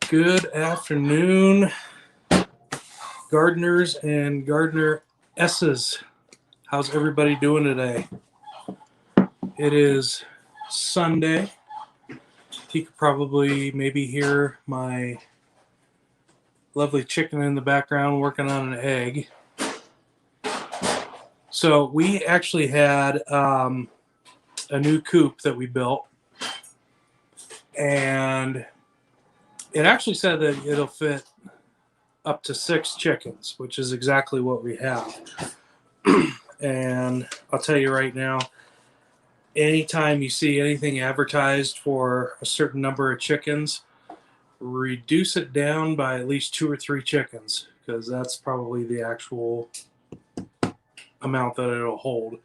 Good afternoon, gardeners and gardener-esses. How's everybody doing today? It is Sunday. You could probably maybe hear my lovely chicken in the background working on an egg. So we actually had a new coop that we built, and it actually said that it'll fit up to 6 chickens, which is exactly what we have. And I'll tell you right now, anytime you see anything advertised for a certain number of chickens, reduce it down by at least 2 or 3 chickens, because that's probably the actual amount that it'll hold.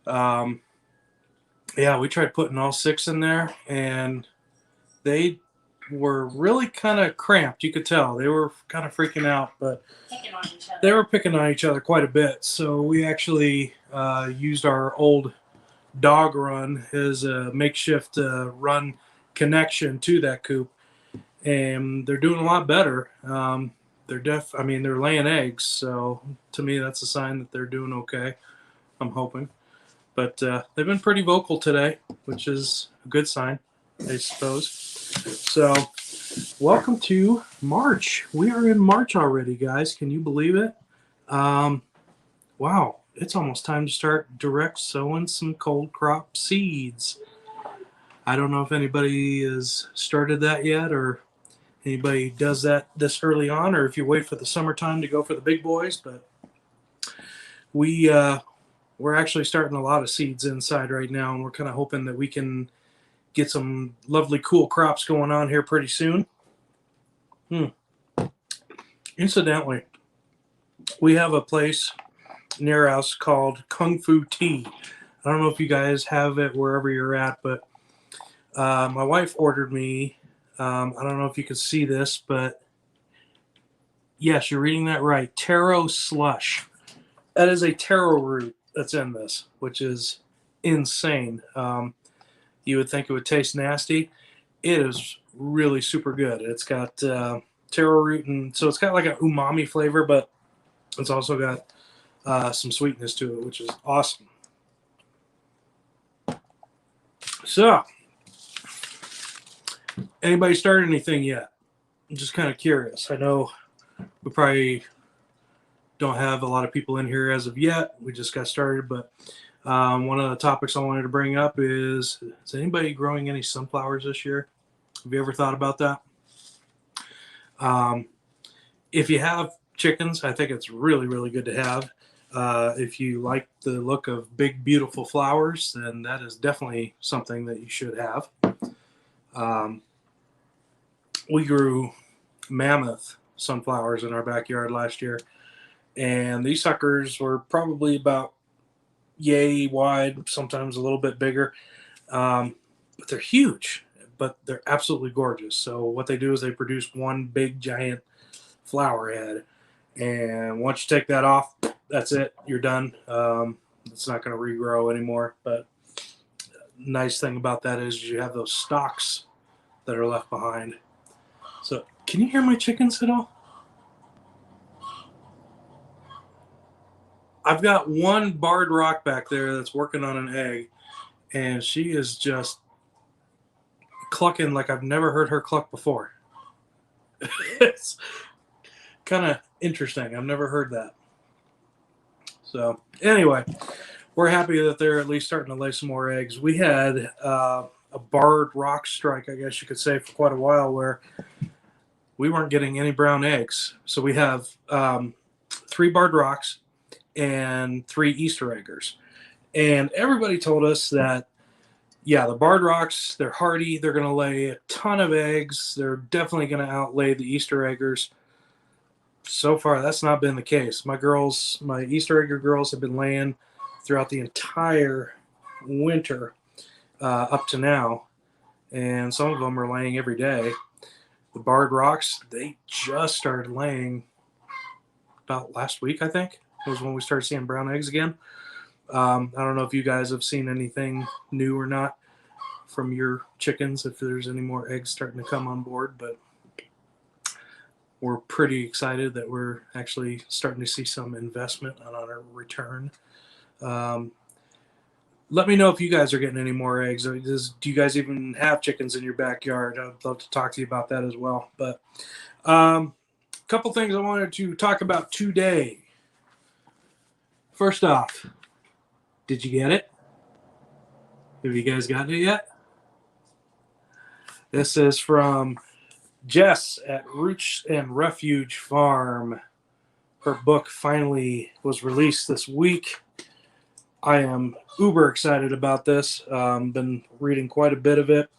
Yeah, we tried putting all 6 in there, and they were really kind of cramped. You could tell they were kind of freaking out, but they were picking on each other quite a bit. So we actually used our old dog run as a makeshift run connection to that coop, and they're doing a lot better. They're laying eggs, so to me that's a sign that they're doing okay. I'm hoping, but they've been pretty vocal today, which is a good sign, I suppose. So, welcome to March. We are in March already, guys. Can you believe it? Wow, it's almost time to start direct sowing some cold crop seeds. I don't know if anybody has started that yet, or anybody does that this early on, or if you wait for the summertime to go for the big boys. But we're actually starting a lot of seeds inside right now, and we're kind of hoping that we can get some lovely cool crops going on here pretty soon. Incidentally, we have a place near us called Kung Fu Tea. I don't know if you guys have it wherever you're at, but my wife ordered me, I don't know if you can see this, but yes, you're reading that right, taro slush. That is a taro root that's in this, which is insane. You would think it would taste nasty. It is really super good. It's got taro root, and so it's got like an umami flavor, but it's also got some sweetness to it, which is awesome. So, anybody started anything yet? I'm just kind of curious. I know we probably don't have a lot of people in here as of yet. We just got started, but one of the topics I wanted to bring up is anybody growing any sunflowers this year? Have you ever thought about that? If you have chickens, I think it's really, really good to have. If you like the look of big, beautiful flowers, then that is definitely something that you should have. We grew mammoth sunflowers in our backyard last year, and these suckers were probably about yay wide, sometimes a little bit bigger, but they're huge, but they're absolutely gorgeous. So what they do is they produce one big giant flower head, and once you take that off, that's it, you're done. It's not going to regrow anymore, but nice thing about that is you have those stalks that are left behind. So can you hear my chickens at all? I've got one barred rock back there that's working on an egg, and she is just clucking like I've never heard her cluck before. It's kind of interesting. I've never heard that. So anyway, we're happy that they're at least starting to lay some more eggs. We had a barred rock strike, I guess you could say, for quite a while, where we weren't getting any brown eggs. So we have 3 barred rocks and 3 Easter eggers. And everybody told us that, yeah, the barred rocks, they're hardy. They're going to lay a ton of eggs. They're definitely going to outlay the Easter eggers. So far, that's not been the case. My Easter egger girls have been laying throughout the entire winter up to now. And some of them are laying every day. The barred rocks, they just started laying about last week, I think, was when we started seeing brown eggs again. I don't know if you guys have seen anything new or not from your chickens, if there's any more eggs starting to come on board, but we're pretty excited that we're actually starting to see some investment on our return. Um, Let me know if you guys are getting any more eggs. Do you guys even have chickens in your backyard? I'd love to talk to you about that as well. But a couple things I wanted to talk about today. First off, did you get it? Have you guys gotten it yet? This is from Jess at Roots and Refuge Farm. Her book finally was released this week. I am uber excited about this. Been reading quite a bit of it.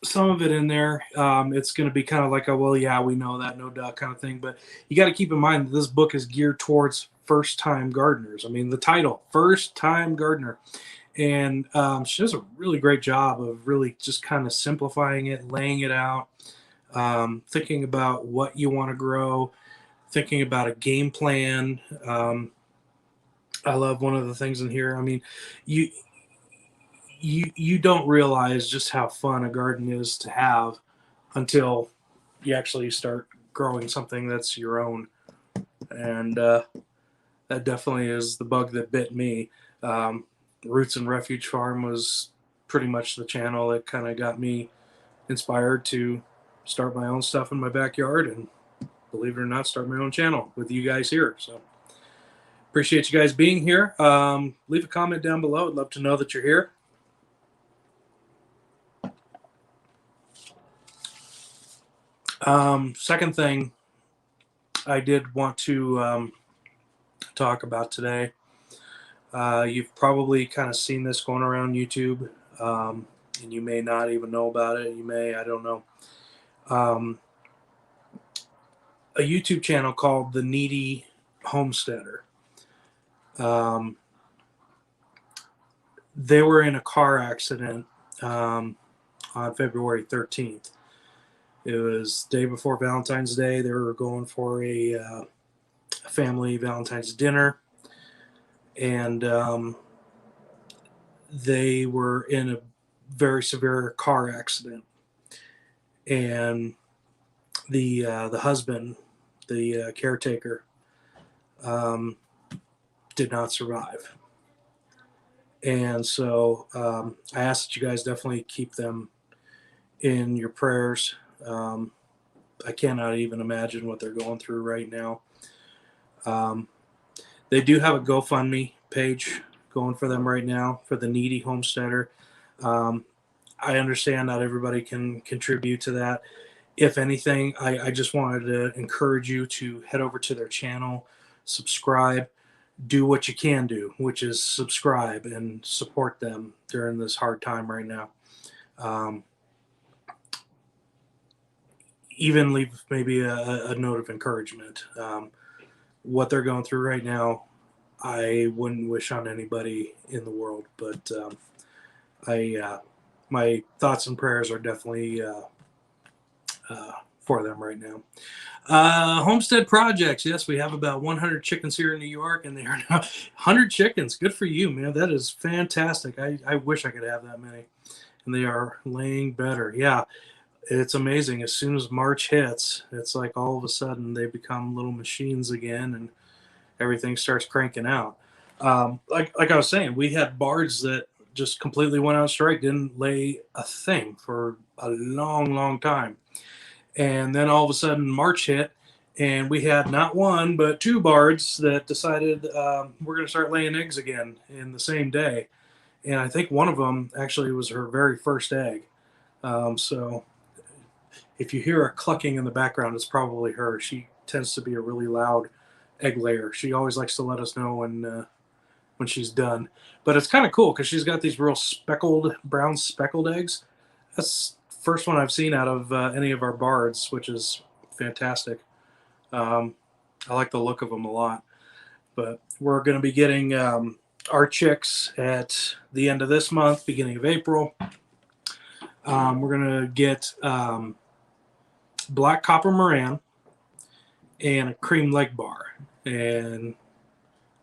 Some of it in there, it's going to be kind of like a, well, yeah, we know that, no doubt kind of thing. But you got to keep in mind that this book is geared towards first-time gardeners. I mean, the title, First-Time Gardener. And she does a really great job of really just kind of simplifying it, laying it out, thinking about what you want to grow, thinking about a game plan. I love one of the things in here. I mean, you don't realize just how fun a garden is to have until you actually start growing something that's your own. And that definitely is the bug that bit me. Roots and Refuge Farm was pretty much the channel that kind of got me inspired to start my own stuff in my backyard and, believe it or not, start my own channel with you guys here. So appreciate you guys being here. Leave a comment down below. I'd love to know that you're here. Second thing I did want to talk about today. You've probably kind of seen this going around YouTube, and you may not even know about it. You may, I don't know. A YouTube channel called The Needy Homesteader. They were in a car accident on February 13th. It was the day before Valentine's Day. They were going for a family Valentine's dinner. And they were in a very severe car accident. And the husband, the caretaker, did not survive. And so I ask that you guys definitely keep them in your prayers. I cannot even imagine what they're going through right now. They do have a GoFundMe page going for them right now for the Needy Homesteader. I understand not everybody can contribute to that. If anything, I just wanted to encourage you to head over to their channel, subscribe, do what you can do, which is subscribe and support them during this hard time right now. Even leave maybe a note of encouragement. What they're going through right now, I wouldn't wish on anybody in the world, but my thoughts and prayers are definitely for them right now. Homestead projects. Yes, we have about 100 chickens here in New York, and they are now 100 chickens. Good for you, man. That is fantastic. I wish I could have that many, and they are laying better. Yeah, it's amazing. As soon as March hits, it's like all of a sudden they become little machines again, and everything starts cranking out. Like I was saying, we had bards that just completely went on strike, didn't lay a thing for a long, long time. And then all of a sudden March hit, and we had not one, but two bards that decided we're going to start laying eggs again in the same day. And I think one of them actually was her very first egg. So if you hear a clucking in the background, it's probably her. She tends to be a really loud egg layer. She always likes to let us know when she's done. But it's kind of cool because she's got these real brown speckled eggs. That's the first one I've seen out of any of our bards, which is fantastic. I like the look of them a lot. But we're going to be getting our chicks at the end of this month, beginning of April. We're going to get black copper Moran and a cream leg bar. And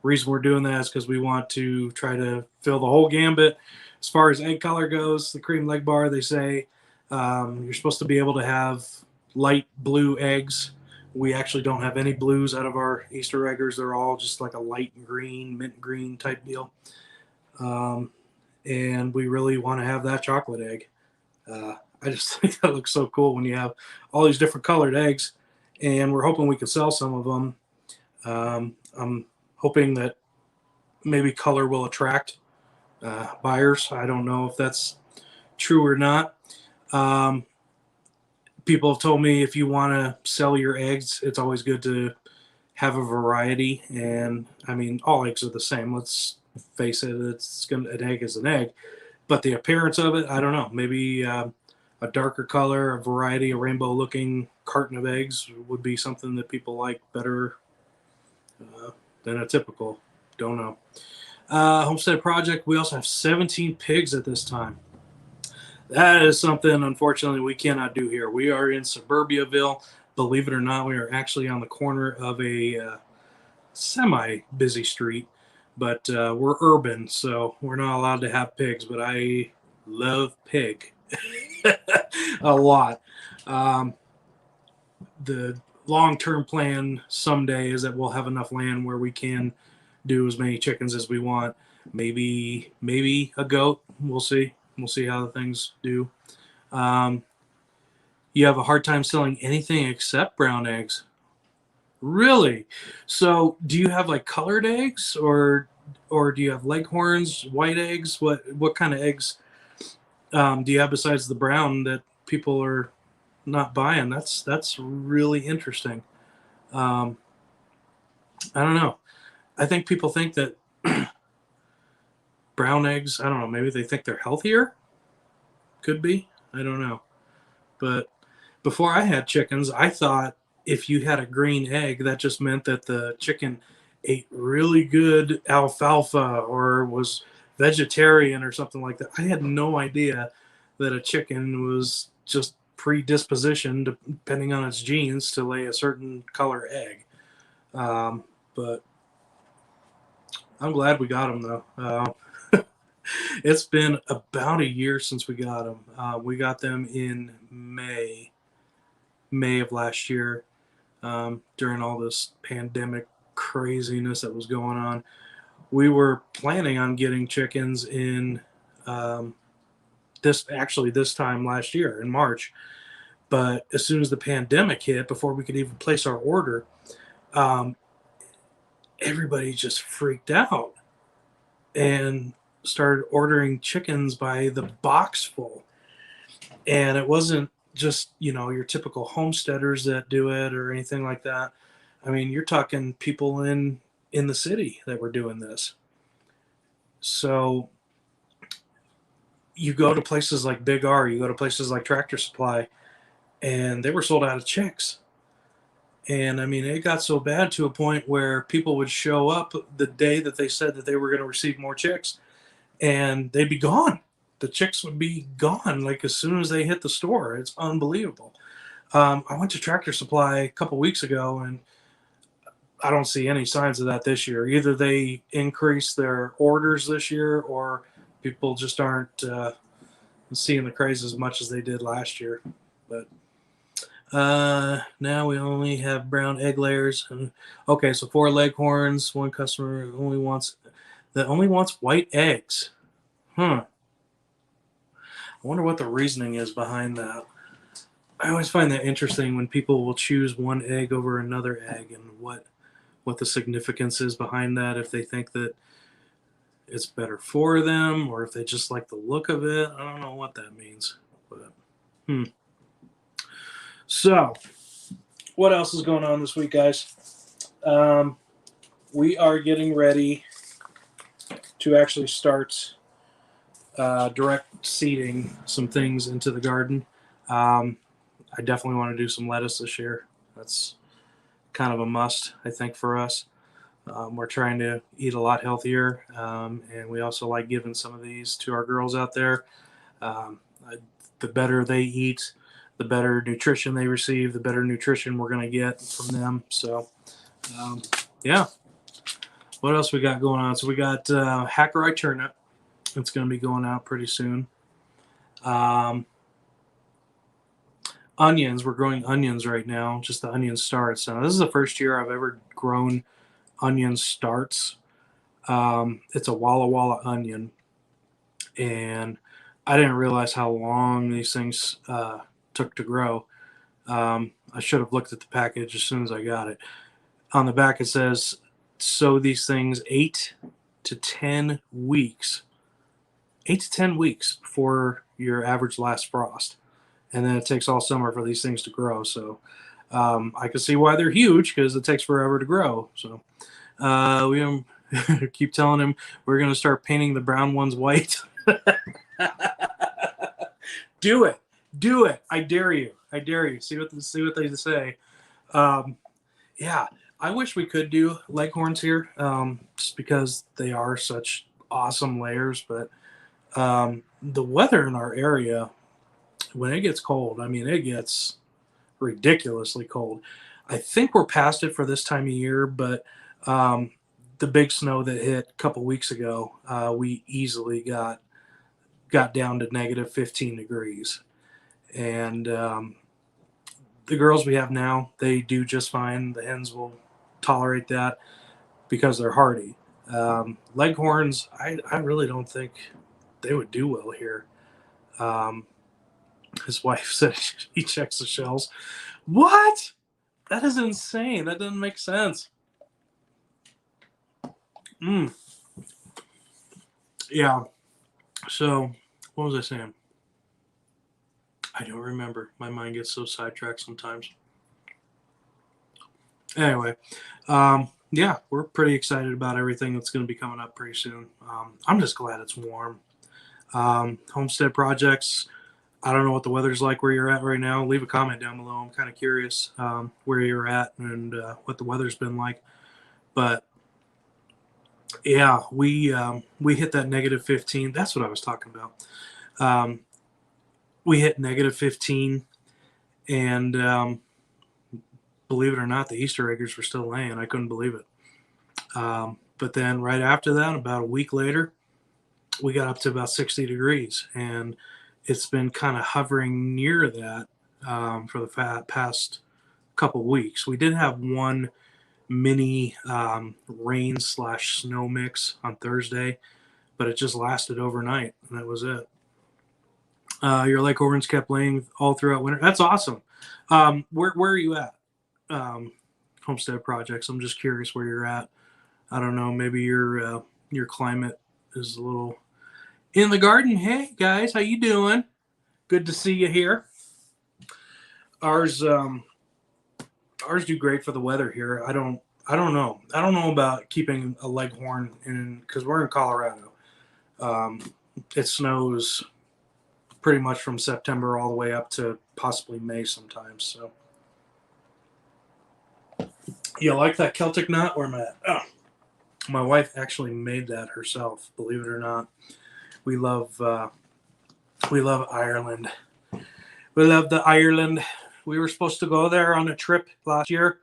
reason we're doing that is because we want to try to fill the whole gambit. As far as egg color goes, the cream leg bar, they say you're supposed to be able to have light blue eggs. We actually don't have any blues out of our Easter eggers. They're all just like a light green, mint green type deal. And we really want to have that chocolate egg. I just think that looks so cool when you have all these different colored eggs, and we're hoping we can sell some of them. I'm hoping that maybe color will attract buyers. I don't know if that's true or not. People have told me if you want to sell your eggs, it's always good to have a variety. And I mean, all eggs are the same. Let's face it, an egg is an egg. But the appearance of it, I don't know. Maybe a darker color, a variety, a rainbow-looking carton of eggs would be something that people like better than a typical. Don't know. Homestead project. We also have 17 pigs at this time. That is something, unfortunately, we cannot do here. We are in Suburbiaville. Believe it or not, we are actually on the corner of a semi-busy street. But we're urban, so we're not allowed to have pigs. But I love pig a lot. The long-term plan someday is that we'll have enough land where we can do as many chickens as we want. Maybe a goat. We'll see. We'll see how the things do. You have a hard time selling anything except brown eggs. Really? So do you have like colored eggs or do you have leghorns, white eggs? What kind of eggs do you have besides the brown that people are not buying? That's really interesting. I don't know. I think people think that brown eggs, I don't know, maybe they think they're healthier. Could be. I don't know. But before I had chickens, I thought if you had a green egg, that just meant that the chicken ate really good alfalfa or was vegetarian or something like that. I had no idea that a chicken was just predispositioned, depending on its genes, to lay a certain color egg. But I'm glad we got them, though. It's been about a year since we got them. We got them in May of last year, during all this pandemic craziness that was going on. We were planning on getting chickens in this time last year in March. But as soon as the pandemic hit, before we could even place our order, everybody just freaked out and started ordering chickens by the box full. And it wasn't just, your typical homesteaders that do it or anything like that. I mean, you're talking people in the city that were doing this. So you go to places like Big R, you go to places like Tractor Supply, and they were sold out of chicks. And I mean, it got so bad to a point where people would show up the day that they said that they were going to receive more chicks, and they'd be gone. The chicks would be gone like as soon as they hit the store. It's unbelievable. I went to Tractor Supply a couple weeks ago, and I don't see any signs of that this year. Either they increased their orders this year, or people just aren't seeing the craze as much as they did last year. But now we only have brown egg layers. Okay, so 4 leghorns. One customer only wants white eggs. I wonder what the reasoning is behind that. I always find that interesting when people will choose one egg over another egg, and what the significance is behind that. If they think that it's better for them, or if they just like the look of it. I don't know what that means. But So, what else is going on this week, guys? We are getting ready to actually start direct seeding some things into the garden. I definitely want to do some lettuce this year. That's kind of a must, I think, for us. We're trying to eat a lot healthier, and we also like giving some of these to our girls out there. The better they eat, the better nutrition they receive, the better nutrition we're going to get from them. So, yeah. What else we got going on? So we got Hackereye turnip. It's going to be going out pretty soon. onions. We're growing onions right now, just the onion starts. Now, this is the first year I've ever grown onion starts. It's a Walla Walla onion, and I didn't realize how long these things took to grow. I should have looked at the package as soon as I got it. On the back, it says sow these things 8 to 10 weeks. 8 to 10 weeks before your average last frost. And then it takes all summer for these things to grow. So I can see why they're huge, because it takes forever to grow. So we keep telling him we're going to start painting the brown ones white. Do it. Do it. I dare you. I dare you. See what they say. Yeah, I wish we could do leghorns here, just because they are such awesome layers. But the weather in our area, when it gets cold, I mean, it gets ridiculously cold. I think we're past it for this time of year, but the big snow that hit a couple weeks ago, we easily got down to negative 15 degrees. And the girls we have now, they do just fine. The hens will tolerate that because they're hardy. Leghorns, I really don't think they would do well here. His wife said he checks the shells. What? That is insane. That doesn't make sense. Yeah. So, what was I saying? I don't remember. My mind gets so sidetracked sometimes. Anyway, yeah, we're pretty excited about everything that's going to be coming up pretty soon. I'm just glad it's warm. Homestead projects. I don't know what the weather's like where you're at right now. Leave a comment down below. I'm kind of curious where you're at and what the weather's been like. But yeah, we hit that negative 15. That's what I was talking about. We hit negative 15, and believe it or not, the Easter eggers were still laying. I couldn't believe it. But then right after that, about a week later, we got up to about 60 degrees, and it's been kind of hovering near that for the past couple weeks. We did have one mini rain/snow mix on Thursday, but it just lasted overnight, and that was it. Your leghorns kept laying all throughout winter. That's awesome. Where are you at? Homestead projects. I'm just curious where you're at. I don't know. Maybe your climate is a little in the garden. Hey guys, how you doing? Good to see you here. Ours do great for the weather here. I don't know. I don't know about keeping a leghorn in, because we're in Colorado. It snows pretty much from September all the way up to possibly May sometimes. So, you like that Celtic nut? Where am I at? Oh, my wife actually made that herself. Believe it or not, we love Ireland. We love the Ireland. We were supposed to go there on a trip last year,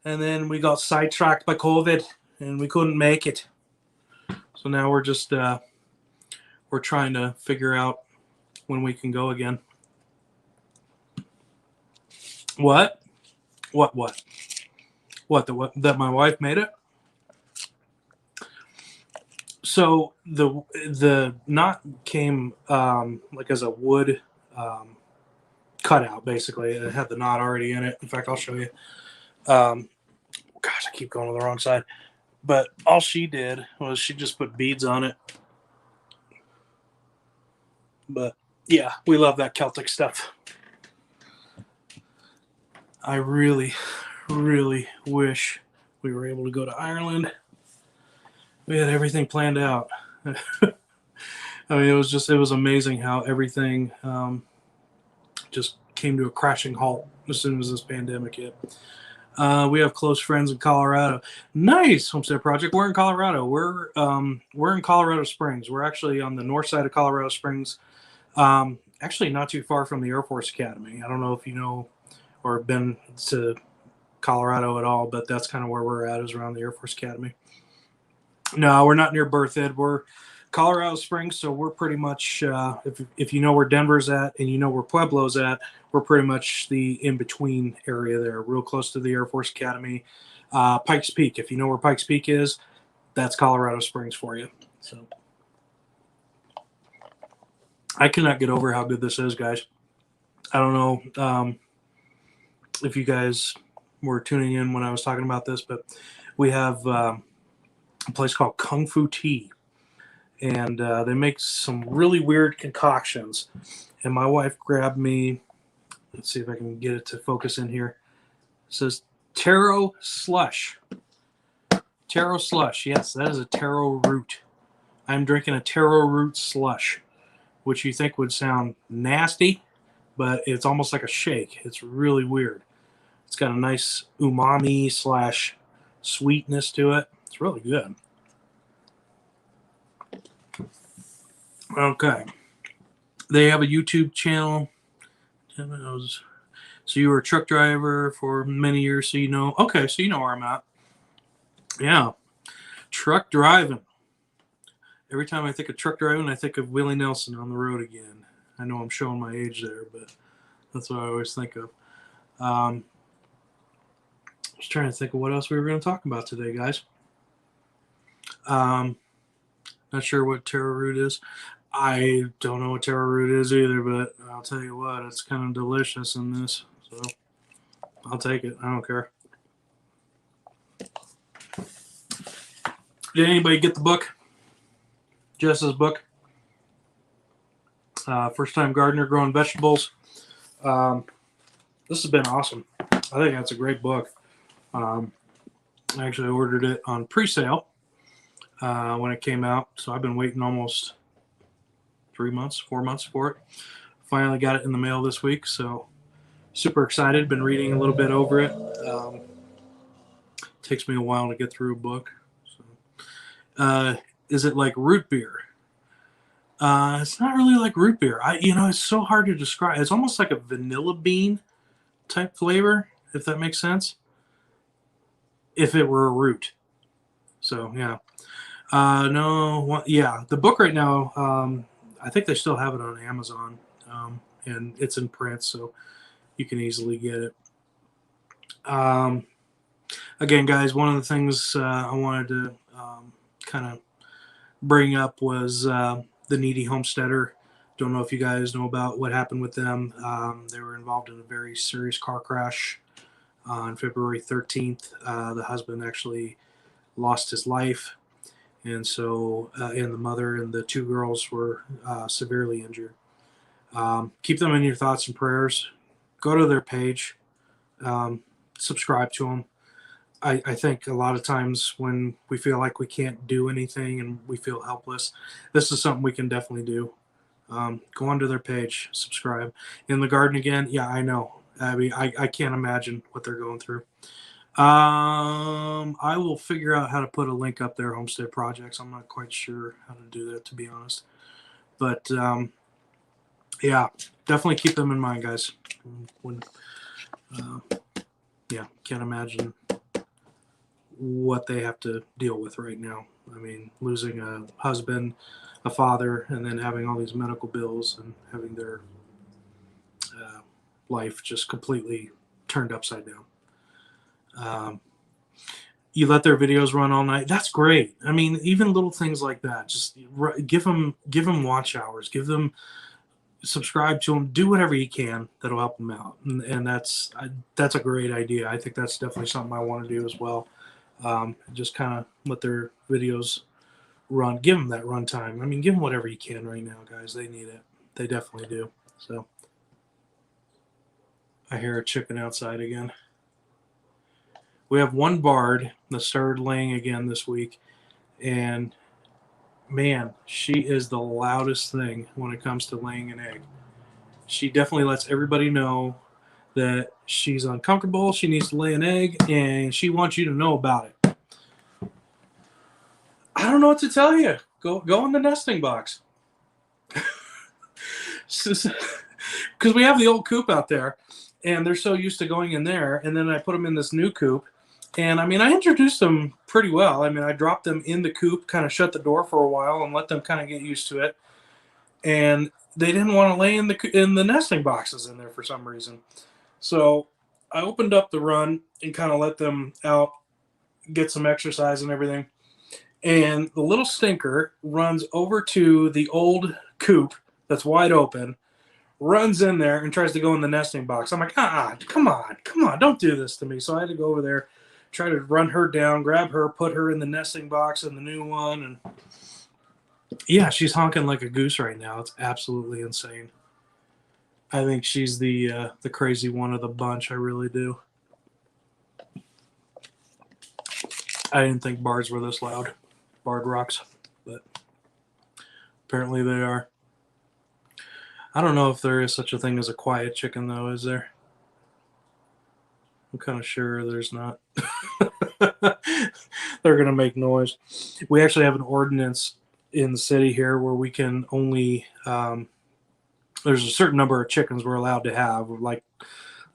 and then we got sidetracked by COVID, and we couldn't make it. So now we're just we're trying to figure out when we can go again. What? That my wife made it? So the knot came like as a wood cutout, basically. It had the knot already in it. In fact, I'll show you. Gosh, I keep going to the wrong side. But all she did was she just put beads on it. But yeah, we love that Celtic stuff. I really, really wish we were able to go to Ireland. We had everything planned out. I mean, it was amazing how everything just came to a crashing halt as soon as this pandemic hit. We have close friends in Colorado. Nice Homestead Project. We're in Colorado. We're in Colorado Springs. We're actually on the north side of Colorado Springs. Actually, not too far from the Air Force Academy. I don't know if you know or been to Colorado at all, but that's kind of where we're at, is around the Air Force Academy. No, we're not near Berthoud. We're Colorado Springs, so we're pretty much, if you know where Denver's at and you know where Pueblo's at, we're pretty much the in-between area there, real close to the Air Force Academy. Pikes Peak, if you know where Pikes Peak is, that's Colorado Springs for you. So I cannot get over how good this is, guys. I don't know if you guys were tuning in when I was talking about this, but we have a place called Kung Fu Tea. And they make some really weird concoctions. And my wife grabbed me, let's see if I can get it to focus in here. It says taro slush. Taro slush. Yes, that is a taro root. I'm drinking a taro root slush, which you think would sound nasty, but it's almost like a shake. It's really weird. It's got a nice umami / sweetness to it. It's really good. Okay. They have a YouTube channel. So you were a truck driver for many years, so you know. Okay, so you know where I'm at. Yeah. Truck driving. Every time I think of truck driving, I think of Willie Nelson on the road again. I know I'm showing my age there, but that's what I always think of. I was trying to think of what else we were going to talk about today, guys. Not sure what taro root is. I don't know what taro root is either, but I'll tell you what, it's kind of delicious in this, so I'll take it. I don't care. Did anybody get the book? Jess's book? First Time Gardener Growing Vegetables. This has been awesome. I think that's a great book. I actually ordered it on pre-sale when it came out, so I've been waiting almost 4 months for it. Finally got it in the mail this week, so super excited. Been reading a little bit over it. Takes me a while to get through a book. So, is it like root beer? It's not really like root beer. It's so hard to describe. It's almost like a vanilla bean type flavor, if that makes sense. If it were a root. So, yeah. The book right now, I think they still have it on Amazon, and it's in print, so you can easily get it. Again, guys, one of the things I wanted to kind of bring up was the Needy Homesteader. Don't know if you guys know about what happened with them. They were involved in a very serious car crash on February 13th. The husband actually lost his life. And so, and the mother and the 2 girls were severely injured. Keep them in your thoughts and prayers. Go to their page. Subscribe to them. I think a lot of times when we feel like we can't do anything and we feel helpless, this is something we can definitely do. Go onto their page, subscribe. In the garden again, yeah, I know. I mean, I can't imagine what they're going through. I will figure out how to put a link up there, Homestead Projects. I'm not quite sure how to do that, to be honest. But, yeah, definitely keep them in mind, guys. Can't imagine what they have to deal with right now. I mean, losing a husband, a father, and then having all these medical bills and having their life just completely turned upside down. You let their videos run all night. That's great. I mean, even little things like that. Just give them watch hours. Subscribe to them. Do whatever you can that'll help them out. And that's a great idea. I think that's definitely something I want to do as well. Just kind of let their videos run. Give them that run time. I mean, give them whatever you can right now, guys. They need it. They definitely do. So I hear a chicken outside again. We have one Bard that started laying again this week, and man, she is the loudest thing when it comes to laying an egg. She definitely lets everybody know that she's uncomfortable, she needs to lay an egg, and she wants you to know about it. I don't know what to tell you. Go in the nesting box. Because we have the old coop out there, and they're so used to going in there, and then I put them in this new coop, And I mean, I introduced them pretty well. I mean, I dropped them in the coop, kind of shut the door for a while, and let them kind of get used to it. And they didn't want to lay in the nesting boxes in there for some reason. So I opened up the run and kind of let them out, get some exercise and everything. And the little stinker runs over to the old coop that's wide open, runs in there and tries to go in the nesting box. I'm like, come on, don't do this to me. So I had to go over there, try to run her down, grab her, put her in the nesting box in the new one. And yeah, she's honking like a goose right now. It's absolutely insane. I think she's the crazy one of the bunch. I really do. I didn't think bards were this loud, barred rocks, but apparently they are. I don't know if there is such a thing as a quiet chicken, though, is there? I'm kind of sure there's not. They're going to make noise. We actually have an ordinance in the city here where we can only, there's a certain number of chickens we're allowed to have, like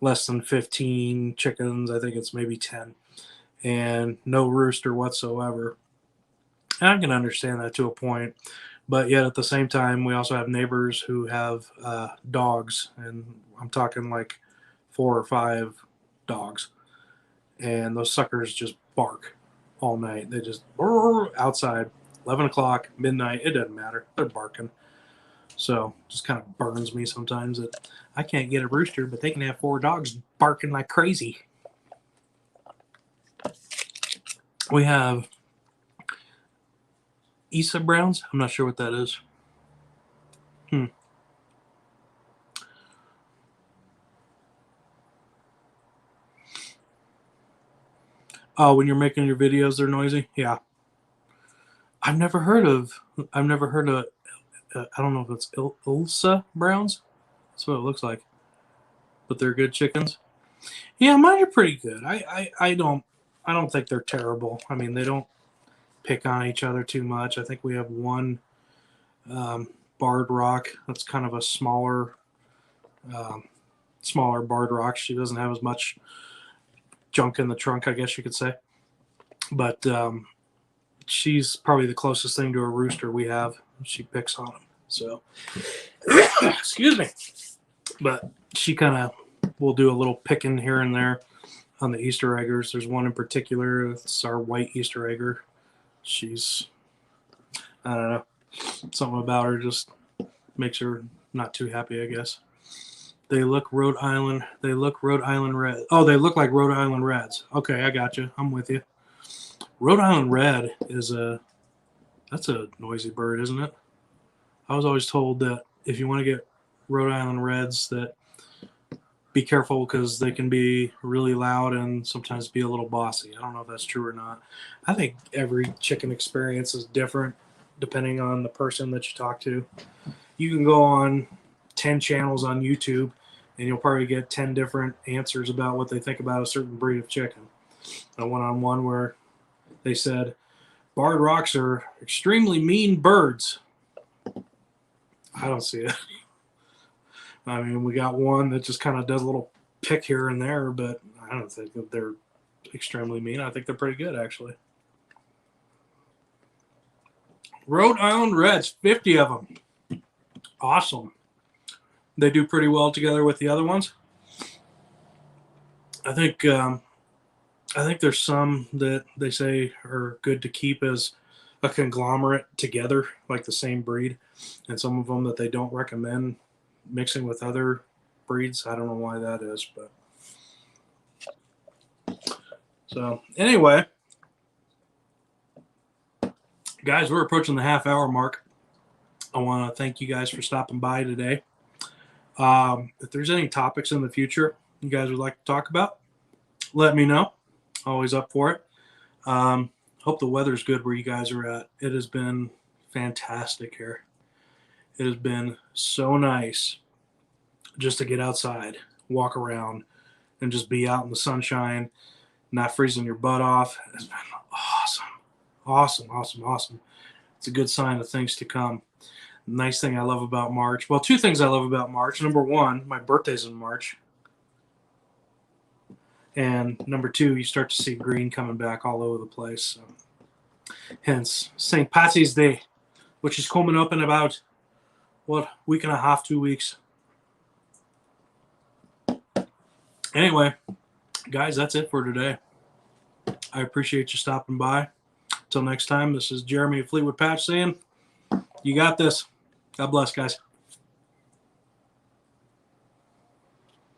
less than 15 chickens. I think it's maybe 10. And no rooster whatsoever. And I can understand that to a point. But yet at the same time, we also have neighbors who have dogs. And I'm talking like 4 or 5 dogs. And those suckers just bark all night. They just outside, 11 o'clock, midnight. It doesn't matter. They're barking. So just kind of burns me sometimes that I can't get a rooster, but they can have 4 dogs barking like crazy. We have Isa Browns. I'm not sure what that is. Oh, when you're making your videos, they're noisy. Yeah. I've never heard of. I don't know if it's Ilsa Browns. That's what it looks like. But they're good chickens. Yeah, mine are pretty good. I don't think they're terrible. I mean, they don't pick on each other too much. I think we have one barred rock that's kind of a smaller barred rock. She doesn't have as much junk in the trunk, I guess you could say. But she's probably the closest thing to a rooster we have. She picks on them. So, excuse me. But she kind of will do a little picking here and there on the Easter eggers. There's one in particular. It's our white Easter egger. She's, I don't know, something about her just makes her not too happy, I guess. They look Rhode Island red. Oh, they look like Rhode Island Reds. Okay, I got you. I'm with you. Rhode Island Red that's a noisy bird, isn't it? I was always told that if you want to get Rhode Island Reds, that be careful because they can be really loud and sometimes be a little bossy. I don't know if that's true or not. I think every chicken experience is different depending on the person that you talk to. You can go on 10 channels on YouTube and you'll probably get 10 different answers about what they think about a certain breed of chicken. I went on one where they said, barred rocks are extremely mean birds. I don't see it. I mean, we got one that just kind of does a little pick here and there, but I don't think that they're extremely mean. I think they're pretty good, actually. Rhode Island Reds, 50 of them. Awesome. They do pretty well together with the other ones. I think there's some that they say are good to keep as a conglomerate together, like the same breed, and some of them that they don't recommend mixing with other breeds. I don't know why that is, but so anyway, guys, we're approaching the half-hour mark. I want to thank you guys for stopping by today. If there's any topics in the future you guys would like to talk about, let me know. Always up for it. Hope the weather's good where you guys are at. It has been fantastic here. It has been so nice just to get outside, walk around, and just be out in the sunshine, not freezing your butt off. It's been awesome. Awesome, awesome, awesome. It's a good sign of things to come. Nice thing I love about March. Well, 2 things I love about March. Number 1, my birthday's in March. And number 2, you start to see green coming back all over the place. So, hence St. Patty's Day, which is coming up in about, week and a half, 2 weeks. Anyway, guys, that's it for today. I appreciate you stopping by. Until next time, this is Jeremy of Fleetwood Patch saying, you got this. God bless, guys.